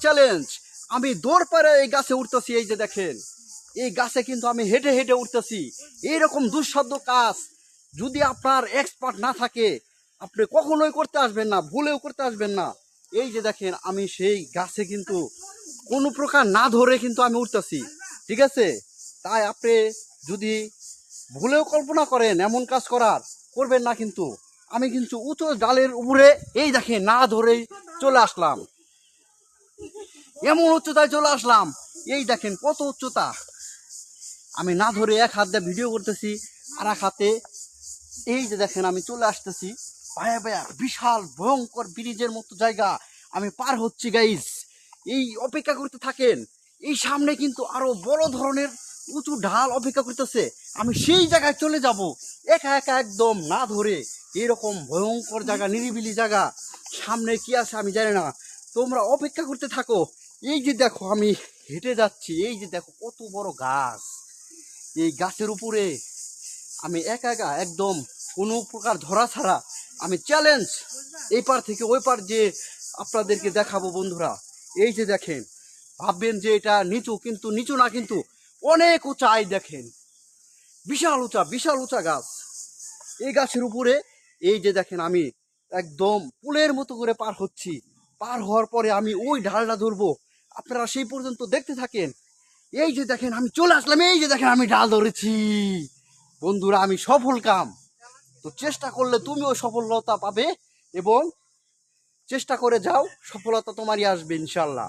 Challenge. আমি দৌড় পারে এই গাছে উঠতেছি। এই যে দেখেন, এই গাছে কিন্তু আমি হেঁটে হেঁটে উঠতেছি। এইরকম দুঃসাধ্য কাজ যদি আপনার এক্সপার্ট না থাকে, আপনি কখনোই করতে আসবেন না, ভুলেও করতে আসবেন না। এই যে দেখেন, আমি সেই গাছে কিন্তু কোনো প্রকার না ধরে কিন্তু আমি উঠতেছি, ঠিক আছে? তাই আপনি যদি ভুলেও কল্পনা করেন এমন কাজ করবেন না কিন্তু। আমি কিন্তু উঁচু ডালের উপরে এই দেখেন না ধরেই চলে আসলাম, এমন উচ্চতায় চলে আসলাম। এই দেখেন কত উচ্চতা। আমি না ধরে এক হাত দিয়ে ভিডিও করতেছি, আর এক হাতে এই যে দেখেন আমি চলে আসতেছি। ভাইয়া ভাইয়া বিশাল ভয়ঙ্কর ব্রিজের মতো জায়গা আমি পার হচ্ছি গাইস। এই অপেক্ষা করতে থাকেন, এই সামনে কিন্তু আরো বড় ধরনের উঁচু ঢাল অপেক্ষা করতেছে। আমি সেই জায়গায় চলে যাব একা একা, একদম না ধরে। এরকম ভয়ঙ্কর জায়গা, নিরিবিলি জায়গা, সামনে কি আছে আমি জানি না। তোমরা অপেক্ষা করতে থাকো। এই যে দেখো আমি হেঁটে যাচ্ছি, এই যে দেখো কত বড় গাছ। এই গাছের উপরে আমি একা একা, একদম কোনো প্রকার ধরা ছাড়া আমি চ্যালেঞ্জ এই পার থেকে ওই পার যে আপনাদেরকে দেখাবো বন্ধুরা। এই যে দেখেন, ভাববেন যে এটা নিচু, কিন্তু নিচু না, কিন্তু অনেক উঁচা। এই দেখেন বিশাল উঁচা, বিশাল উঁচা গাছ। এই গাছের উপরে এই যে দেখেন আমি একদম পুলের মতো করে পার হচ্ছি। পার হওয়ার পরে আমি ওই ঢালটা ধরবো, আপনারা সেই পর্যন্ত দেখতে থাকেন। এই যে দেখেন আমি চলে আসলাম, এই যে দেখেন আমি ডাল ধরেছি। বন্ধুরা আমি সফল কাম। তো চেষ্টা করলে তুমিও সফলতা পাবে, এবং চেষ্টা করে যাও, সফলতা তোমারই আসবে ইনশাল্লাহ।